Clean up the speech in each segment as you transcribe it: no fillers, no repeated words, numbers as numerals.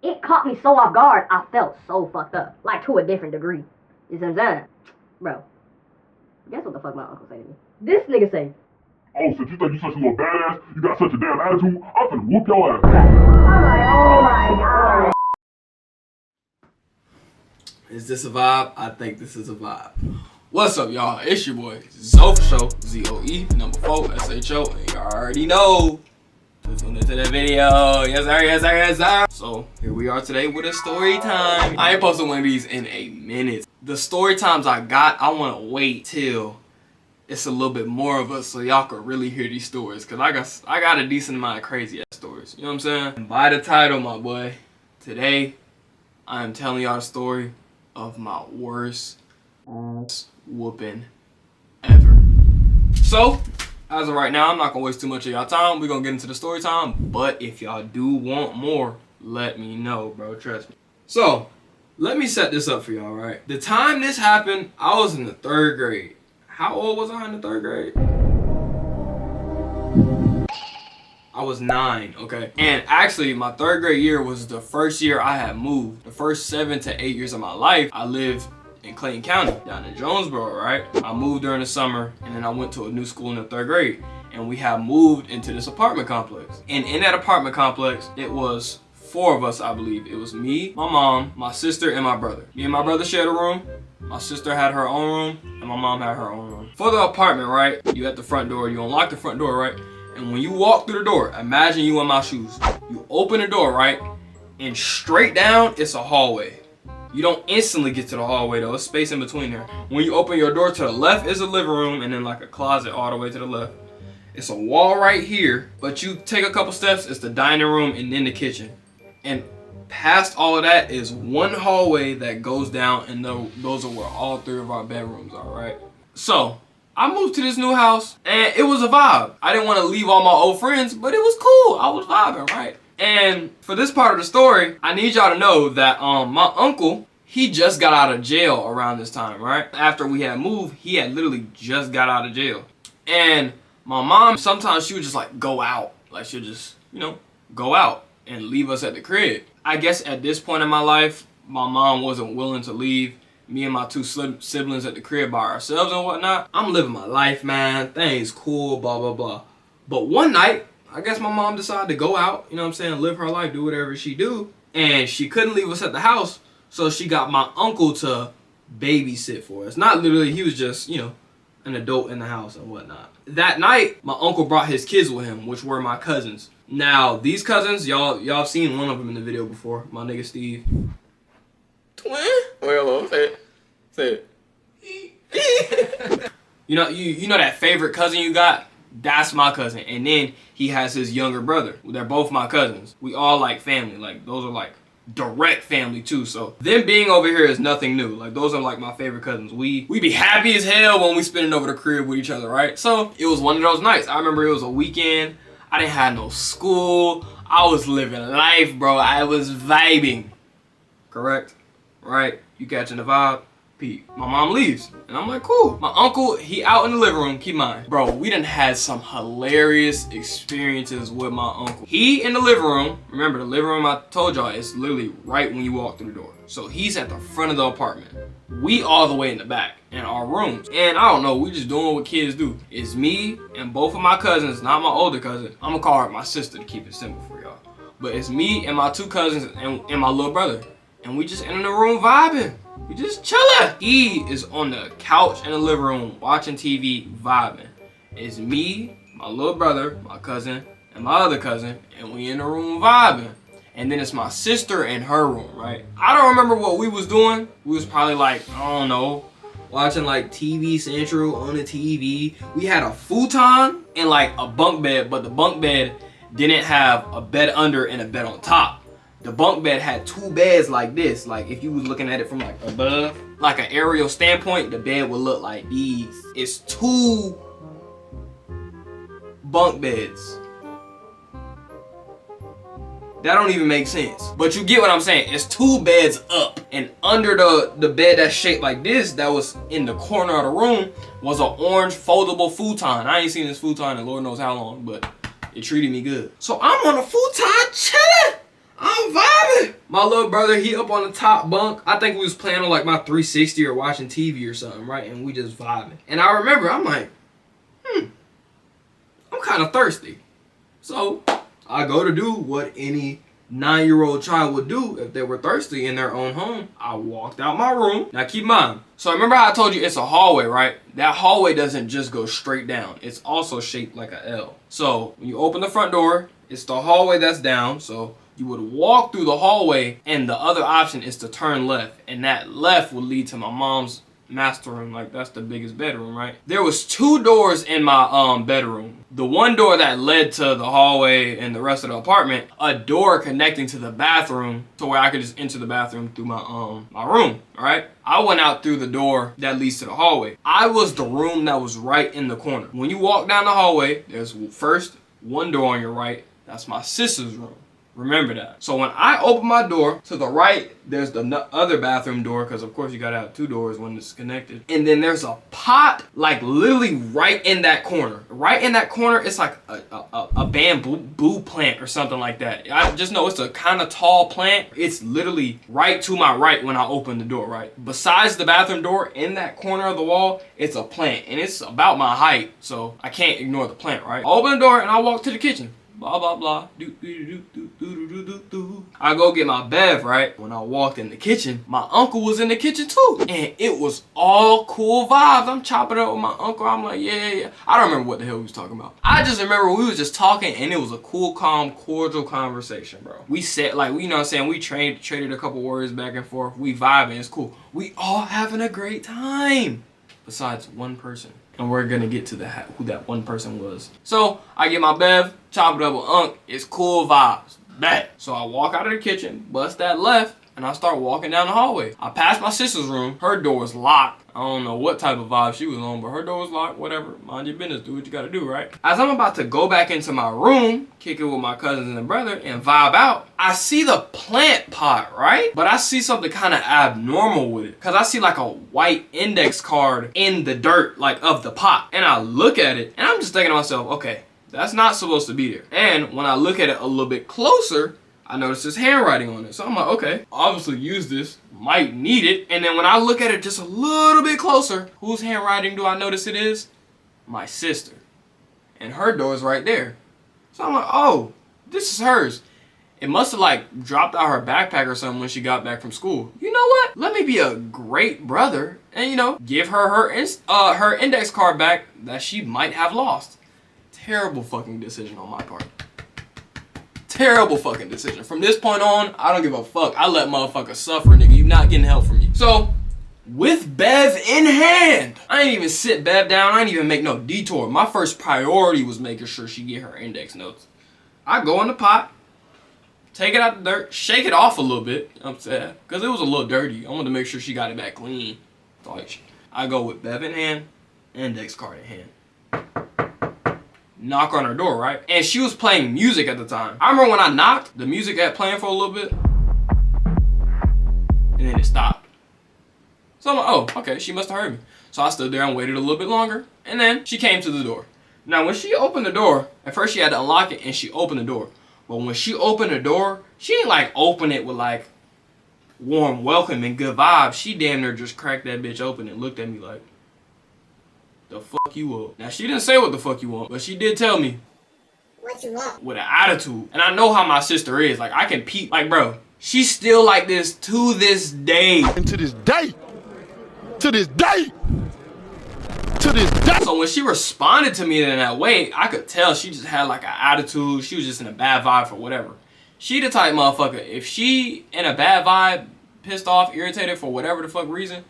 It caught me so off guard, I felt so fucked up. Like, to a different degree. You see what I'm saying? Bro, guess what the fuck my uncle say to me? This nigga say, Oh, since you think you such a little badass, you got such a damn attitude, I'm finna whoop your ass. I'm like, oh my god. Is this a vibe? I think this is a vibe. What's up, y'all? It's your boy, Zoe for show, ZOE, number 4, SHO, and y'all already know. Tune into the video. Yes, sir, yes, sir, yes, sir. So, here we are today with a story time. I ain't posted one of these in a minute. The story times I got, I want to wait till it's a little bit more of us so y'all can really hear these stories. Because I got a decent amount of crazy ass stories. You know what I'm saying? And by the title, my boy, today, I am telling y'all the story of my worst ass whooping ever. So, as of right now, I'm not gonna waste too much of y'all time. We're gonna get into the story time. But if y'all do want more, let me know, bro. Trust me. So, let me set this up for y'all, right? The time this happened, I was in the 3rd grade. How old was I in the 3rd grade? I was 9, okay? And actually, my 3rd grade year was the first year I had moved. The first 7 to 8 years of my life, I lived in Clayton County, down in Jonesboro, right? I moved during the summer, and then I went to a new school in the 3rd grade. And we had moved into this apartment complex. And in that apartment complex, it was 4 of us, I believe. It was me, my mom, my sister, and my brother. Me and my brother shared a room. My sister had her own room, and my mom had her own room. For the apartment, right, you at the front door, you unlock the front door, right? And when you walk through the door, imagine you in my shoes. You open the door, right? And straight down, it's a hallway. You don't instantly get to the hallway though, it's space in between there. When you open your door to the left is a living room and then like a closet all the way to the left. It's a wall right here, but you take a couple steps, it's the dining room and then the kitchen. And past all of that is one hallway that goes down, and those are where all 3 of our bedrooms are, right? So, I moved to this new house, and it was a vibe. I didn't want to leave all my old friends, but it was cool. I was vibing, right? And for this part of the story, I need y'all to know that my uncle, he just got out of jail around this time, right? After we had moved, he had literally just got out of jail. And my mom, sometimes she would just like go out. Like she'll just, you know, go out and leave us at the crib. I guess at this point in my life, my mom wasn't willing to leave me and my 2 siblings at the crib by ourselves and whatnot. I'm living my life, man. Things cool, blah, blah, blah. But one night, I guess my mom decided to go out, you know what I'm saying, live her life, do whatever she do. And she couldn't leave us at the house, so she got my uncle to babysit for us. Not literally, he was just, you know, an adult in the house and whatnot. That night, my uncle brought his kids with him, which were my cousins. Now, these cousins, y'all seen one of them in the video before, my nigga Steve. Twin? Wait, hold on, say it. You know that favorite cousin you got? That's my cousin. And then he has his younger brother. They're both my cousins. We all like family. Like, those are like direct family too. So them being over here is nothing new. Like, those are like my favorite cousins. We be happy as hell when we spending over the crib with each other, right? So it was one of those nights. I remember it was a weekend. I didn't have no school. I was living life, bro. I was vibing. Correct? Right? You catching the vibe? Pete. My mom leaves, and I'm like, cool. My uncle, he out in the living room, keep in mind. Bro, we done had some hilarious experiences with my uncle. He in the living room, remember the living room I told y'all is literally right when you walk through the door. So he's at the front of the apartment. We all the way in the back, in our rooms. And I don't know, we just doing what kids do. It's me and both of my cousins, not my older cousin. I'm gonna call her my sister to keep it simple for y'all. But it's me and my 2 cousins and my little brother. And we just in the room vibing. We just chilling. He is on the couch in the living room watching TV vibing. It's me, my little brother, my cousin, and my other cousin, and we in the room vibing. And then it's my sister in her room, right? I don't remember what we was doing. We was probably like, I don't know, watching like TV Central on the TV. We had a futon and like a bunk bed, but the bunk bed didn't have a bed under and a bed on top. The bunk bed had 2 beds like this. Like if you was looking at it from like above, like an aerial standpoint, the bed would look like these. It's 2 bunk beds. That don't even make sense. But you get what I'm saying. It's 2 beds up. And under the bed that's shaped like this, that was in the corner of the room, was an orange foldable futon. I ain't seen this futon in Lord knows how long, but it treated me good. So I'm on a futon chilling. I'm vibing. My little brother, he up on the top bunk. I think we was playing on like my 360 or watching TV or something, right? And we just vibing. And I remember, I'm like, I'm kind of thirsty. So I go to do what any 9-year-old child would do if they were thirsty in their own home. I walked out my room. Now keep in mind, so remember how I told you it's a hallway, right? That hallway doesn't just go straight down. It's also shaped like an L. So when you open the front door, it's the hallway that's down. So you would walk through the hallway, and the other option is to turn left. And that left would lead to my mom's master room. Like, that's the biggest bedroom, right? There was 2 doors in my bedroom. The one door that led to the hallway and the rest of the apartment, a door connecting to the bathroom to where I could just enter the bathroom through my my room, right? I went out through the door that leads to the hallway. I was the room that was right in the corner. When you walk down the hallway, there's first one door on your right. That's my sister's room. Remember that. So when I open my door, to the right, there's the other bathroom door, because of course you gotta have 2 doors when it's connected. And then there's a pot, like literally right in that corner. Right in that corner, it's like a bamboo plant or something like that. I just know it's a kind of tall plant. It's literally right to my right when I open the door, right? Besides the bathroom door, in that corner of the wall, it's a plant. And it's about my height, so I can't ignore the plant, right? I open the door and I walk to the kitchen. Blah, blah, blah. I go get my bev, right? When I walked in the kitchen, my uncle was in the kitchen too. And it was all cool vibes. I'm chopping it up with my uncle. I'm like, yeah. I don't remember what the hell we was talking about. I just remember we was just talking, and it was a cool, calm, cordial conversation, bro. We said, like, you know what I'm saying? We traded a couple words back and forth. We vibing. It's cool. We all having a great time. Besides one person. And we're gonna get to who that one person was. So I get my bev, chop it up with Unc. It's cool vibes. Bet. So I walk out of the kitchen, bust that left, and I start walking down the hallway. I pass my sister's room. Her door was locked. I don't know what type of vibe she was on, but her door was locked. Whatever. Mind your business. Do what you gotta do, right? As I'm about to go back into my room, kick it with my cousins and the brother, and vibe out, I see the plant pot, right? But I see something kind of abnormal with it. Because I see like a white index card in the dirt, like of the pot. And I look at it, and I'm just thinking to myself, okay, that's not supposed to be there. And when I look at it a little bit closer, I noticed his handwriting on it. So I'm like, okay, obviously use this, might need it. And then when I look at it just a little bit closer, whose handwriting do I notice it is? My sister. And her door is right there. So I'm like, oh, this is hers. It must have like dropped out her backpack or something when she got back from school. You know what? Let me be a great brother and, you know, give her her index card back that she might have lost. Terrible fucking decision on my part. Terrible fucking decision. From this point on, I don't give a fuck. I let motherfuckers suffer, nigga. You not getting help from me. So, with Bev in hand, I ain't even sit Bev down. I ain't even make no detour. My first priority was making sure she get her index notes. I go in the pot, take it out the dirt, shake it off a little bit. I'm sad, because it was a little dirty. I wanted to make sure she got it back clean. So I go with Bev in hand, index card in hand. Knock on her door, right? And she was playing music at the time. I remember when I knocked, the music had playing for a little bit, and then it stopped. So I'm like, oh, okay, she must have heard me. So I stood there and waited a little bit longer, and then she came to the door. Now, when she opened the door, at first she had to unlock it, and she opened the door. But when she opened the door, she didn't like open it with like warm welcome and good vibes. She damn near just cracked that bitch open and looked at me like, the fuck you up? Now, she didn't say what the fuck you want, but she did tell me what you want with an attitude. And I know how my sister is. Like, I can peep. Like, bro, she's still like this to this day. And to this day. To this day. To this day. So when she responded to me in that way, I could tell she just had like an attitude. She was just in a bad vibe for whatever. She the type motherfucker, if she in a bad vibe, pissed off, irritated for whatever the fuck reason,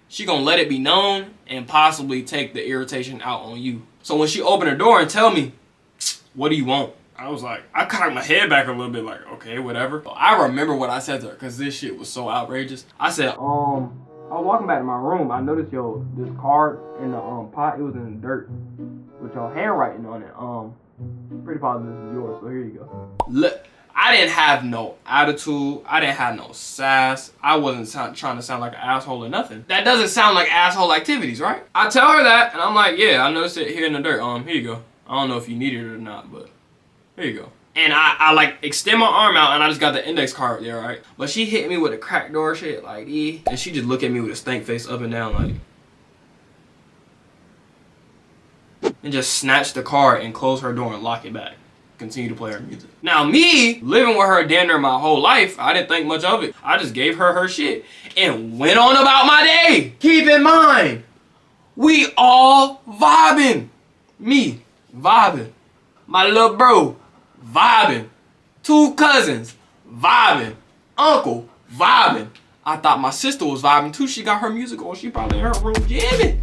she gonna let it be known and possibly take the irritation out on you. So when she opened her door and tell me, what do you want? I was like, I cocked my head back a little bit like, okay, whatever. I remember what I said to her because this shit was so outrageous. I said, I was walking back to my room. I noticed, this card in the pot, it was in the dirt with your handwriting on it. Pretty positive this is yours, so here you go. Look. I didn't have no attitude. I didn't have no sass. I wasn't trying to sound like an asshole or nothing. That doesn't sound like asshole activities, right? I tell her that, and I'm like, yeah, I noticed it here in the dirt. Here you go. I don't know if you need it or not, but here you go. And I like extend my arm out and I just got the index card there, right? But she hit me with a crack door shit, like, and she just looked at me with a stank face up and down, like, and just snatched the card and closed her door and lock it back. Continue to play her music. Now me, living with her damn near my whole life, I didn't think much of it. I just gave her her shit and went on about my day. Keep in mind, we all vibing. Me, vibing. My little bro, vibing. 2 cousins, vibing. Uncle, vibing. I thought my sister was vibing too. She got her music on. She probably in her room jamming.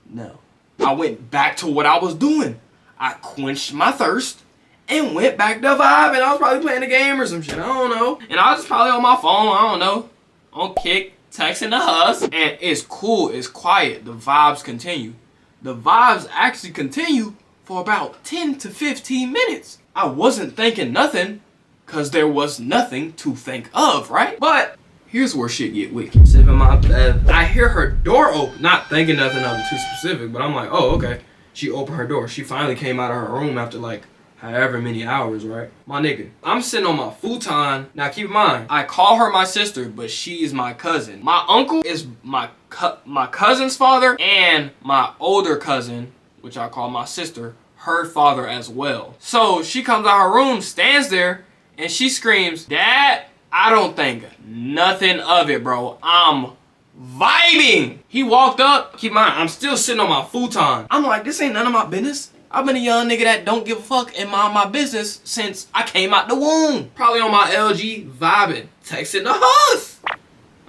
No. I went back to what I was doing. I quenched my thirst and went back to vibing. I was probably playing a game or some shit. I don't know. And I was just probably on my phone. I don't know. On Kick, texting the hus. And it's cool. It's quiet. The vibes continue. The vibes actually continue for about 10 to 15 minutes. I wasn't thinking nothing because there was nothing to think of, right? But here's where shit get wicked. Sipping my bed. I hear her door open. Not thinking nothing of it too specific, but I'm like, oh, okay. She opened her door. She finally came out of her room after like however many hours, right? My nigga, I'm sitting on my futon. Now keep in mind, I call her my sister, but she is my cousin. My uncle is my cousin's father, and my older cousin, which I call my sister, her father as well. So she comes out her room, stands there, and she screams, "Dad, I don't think nothing of it, bro. I'm vibing." He walked up. Keep in mind, I'm still sitting on my futon. I'm like, this ain't none of my business. I've been a young nigga that don't give a fuck and mind my business since I came out the womb. Probably on my LG, vibing, texting the hus.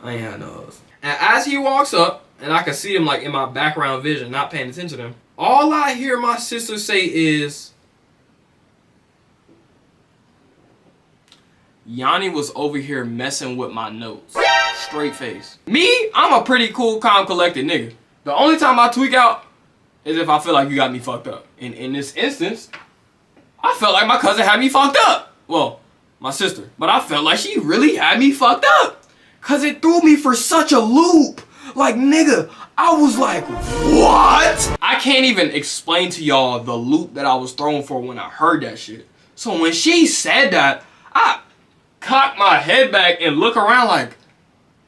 I ain't had no hus. And as he walks up, and I can see him like in my background vision, not paying attention to him, all I hear my sister say is, Yanni was over here messing with my notes. Straight face. Me, I'm a pretty cool, calm, collected nigga. The only time I tweak out is if I feel like you got me fucked up. And in this instance, I felt like my cousin had me fucked up. Well, my sister. But I felt like she really had me fucked up. Cause it threw me for such a loop. Like, nigga, I was like, what? I can't even explain to y'all the loop that I was thrown for when I heard that shit. So when she said that, I cock my head back and look around like,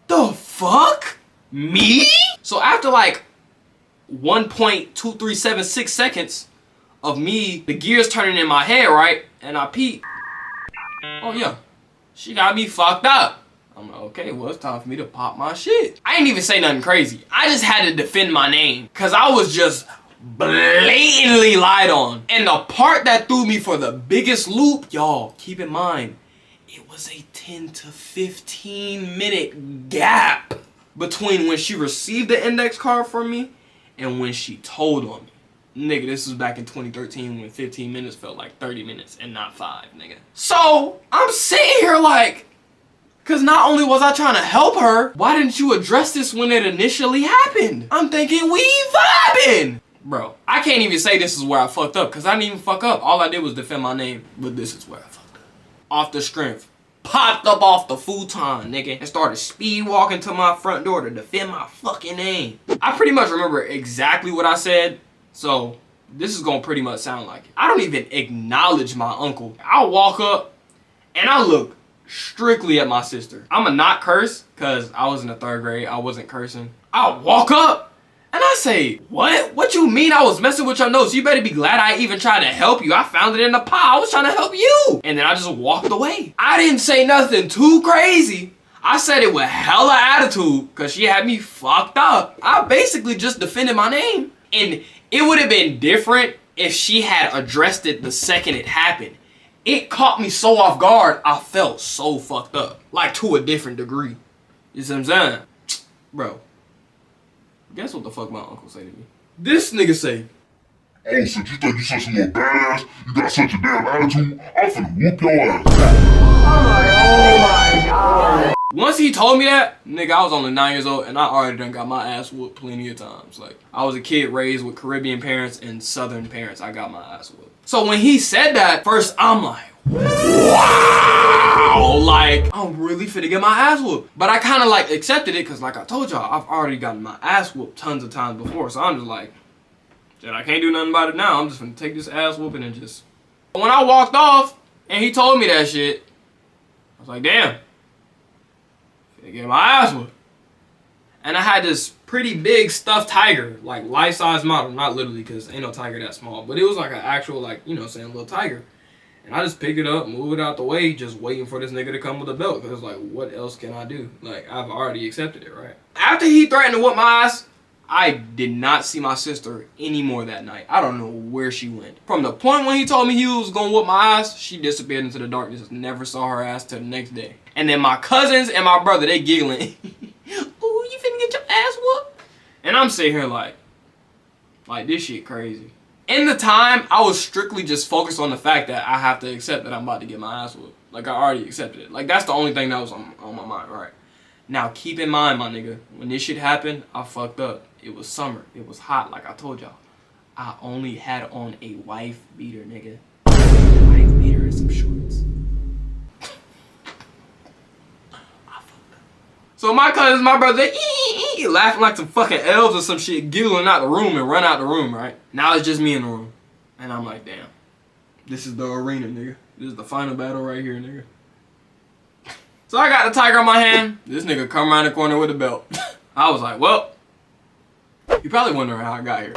the fuck? Me? So after like 1.2376 seconds of me, the gears turning in my head, right? And I peep. Oh yeah, she got me fucked up. I'm like, okay, well, it's time for me to pop my shit. I didn't even say nothing crazy. I just had to defend my name because I was just blatantly lied on. And the part that threw me for the biggest loop, y'all, keep in mind, it was a 10 to 15 minute gap between when she received the index card from me and when she told on me. Nigga, this was back in 2013 when 15 minutes felt like 30 minutes and not 5, nigga. So, I'm sitting here like, cause not only was I trying to help her, why didn't you address this when it initially happened? I'm thinking we vibing. Bro, I can't even say this is where I fucked up cause I didn't even fuck up. All I did was defend my name, but this is where I fucked up. Off the strength. Popped up off the futon, nigga, and started speed walking to my front door to defend my fucking name. I pretty much remember exactly what I said, so this is gonna pretty much sound like it. I don't even acknowledge my uncle. I walk up and I look strictly at my sister. I'ma not curse, cause I was in the 3rd grade, I wasn't cursing. I walk up and I say, what? What you mean I was messing with your notes? You better be glad I even tried to help you. I found it in the pile. I was trying to help you. And then I just walked away. I didn't say nothing too crazy. I said it with hella attitude because she had me fucked up. I basically just defended my name. And it would have been different if she had addressed it the second it happened. It caught me so off guard, I felt so fucked up. Like to a different degree. You see what I'm saying? Bro. Guess what the fuck my uncle say to me? This nigga say, "Oh, since you think you such a little badass, you got such a damn attitude, I'm finna whoop your ass." Oh my god. Once he told me that, nigga, I was only 9 years old and I already done got my ass whooped plenty of times. Like, I was a kid raised with Caribbean parents and Southern parents. I got my ass whooped. So when he said that, first I'm like, wow, like, I'm really finna get my ass whooped. But I kind of like accepted it because like I told y'all, I've already gotten my ass whooped tons of times before. So I'm just like, shit, I can't do nothing about it now. I'm just finna take this ass whooping and just... When I walked off And he told me that shit. I was like, damn. Finna get my ass whooped. And I had this pretty big stuffed tiger, like life-size model. Not literally, because ain't no tiger that small. But it was like an actual, like, you know what I'm saying, little tiger. And I just picked it up, move it out the way, just waiting for this nigga to come with a belt. Because, like, what else can I do? Like, I've already accepted it, right? After he threatened to whoop my ass, I did not see my sister anymore that night. I don't know where she went. From the point when he told me he was gonna whoop my ass, she disappeared into the darkness. Never saw her ass till the next day. And then my cousins and my brother, they giggling. Ooh, you finna get your ass whooped? And I'm sitting here like this shit crazy. In the time, I was strictly just focused on the fact that I have to accept that I'm about to get my ass whooped. Like, I already accepted it. Like, that's the only thing that was on my mind, right? Now, keep in mind, my nigga, when this shit happened, I fucked up. It was summer. It was hot, like I told y'all. I only had on a wife beater, nigga. Wife beater and some shorts. I fucked up. So my cousins, my brother, they laughing like some fucking elves or some shit, giggling out the room and run out the room, right? Now it's just me in the room. And I'm like, damn. This is the arena, nigga. This is the final battle right here, nigga. So I got the tiger on my hand. This nigga come around the corner with a belt. I was like, well, you're probably wondering how I got here.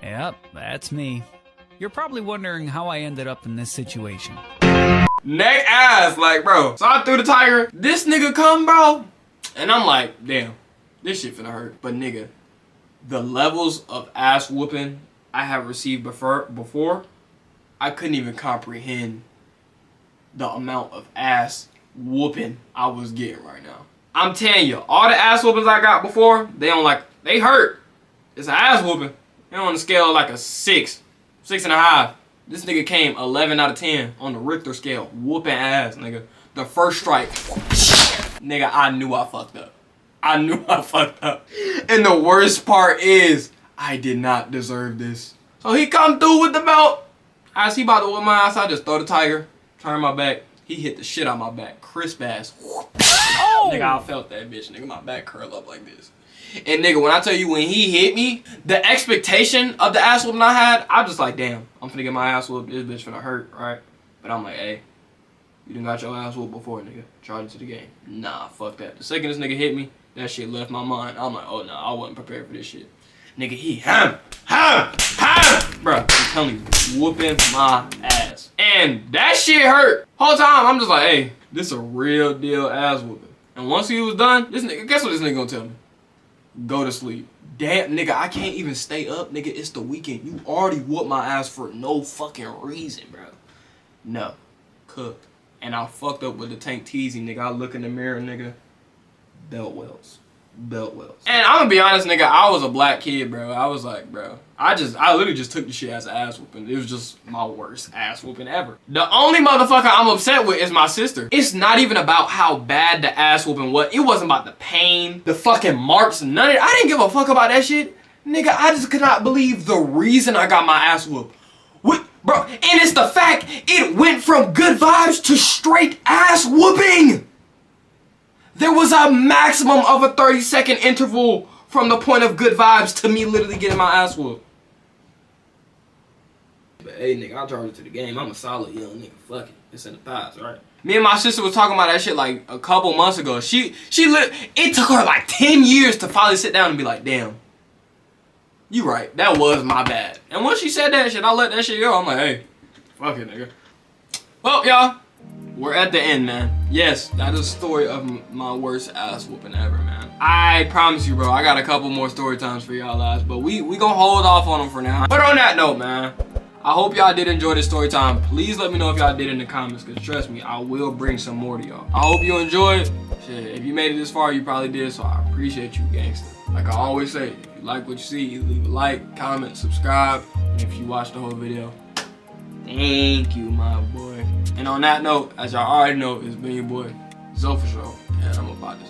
Yep, that's me. You're probably wondering how I ended up in this situation. Neck ass, like, bro. So I threw the tiger. This nigga come, bro. And I'm like, damn, this shit finna hurt. But nigga, the levels of ass whooping I have received before, I couldn't even comprehend the amount of ass whooping I was getting right now. I'm telling you, all the ass whoopings I got before, they hurt. It's an ass whooping. They're on the scale of like a 6, 6.5. This nigga came 11 out of 10 on the Richter scale. Whooping ass, nigga. The first strike, nigga, I knew I fucked up. I knew I fucked up. And the worst part is, I did not deserve this. So he come through with the belt. As he about to whoop my ass, I just throw the tiger, turn my back. He hit the shit out my back. Crisp ass. Oh. Nigga, I felt that bitch. Nigga, my back curl up like this. And nigga, when I tell you, when he hit me, the expectation of the ass whooping I had, I was just like, damn, I'm finna get my ass whooped. This bitch finna hurt, right? But I'm like, hey, you done got your ass whooped before, nigga. Charge it to the game. Nah, fuck that. The second this nigga hit me, that shit left my mind. I'm like, oh, nah, I wasn't prepared for this shit. Nigga, he ham. Bro, I'm telling you, whooping my ass. And that shit hurt. Whole time, I'm just like, hey, this a real deal ass whooping. And once he was done, this nigga, guess what this nigga gonna tell me? Go to sleep. Damn, nigga, I can't even stay up, nigga. It's the weekend. You already whooped my ass for no fucking reason, bro. No. Cooked. And I fucked up with the tank teasing, nigga. I look in the mirror, nigga. Belt wells. Belt wells. And I'm gonna be honest, nigga, I was a black kid, bro. I was like, bro, I literally just took the shit as an ass whooping. It was just my worst ass whooping ever. The only motherfucker I'm upset with is my sister. It's not even about how bad the ass whooping was. It wasn't about the pain, the fucking marks, none of it. I didn't give a fuck about that shit. Nigga, I just could not believe the reason I got my ass whooped. What, bro, and it's the fact it went from good vibes to straight ass whooping. There was a maximum of a 30-second interval from the point of good vibes to me literally getting my ass whooped. But hey, nigga, I'll charge it to the game. I'm a solid young nigga. Fuck it. It's in the past, right? Me and my sister was talking about that shit like a couple months ago. It took her like 10 years to finally sit down and be like, damn, you right. That was my bad. And once she said that shit, I let that shit go. I'm like, hey, fuck it, nigga. Well, y'all. We're at the end, man. Yes, that is a story of my worst ass whooping ever, man. I promise you, bro, I got a couple more story times for y'all guys, but we gonna hold off on them for now. But on that note, man, I hope y'all did enjoy this story time. Please let me know if y'all did in the comments, because trust me, I will bring some more to y'all. I hope you enjoyed. Shit, if you made it this far, you probably did, so I appreciate you, gangster. Like I always say, if you like what you see, you leave a like, comment, subscribe, and if you watch the whole video, thank you, my boy. And on that note, as y'all already know, it's been your boy, Zoe for sure, and I'm about to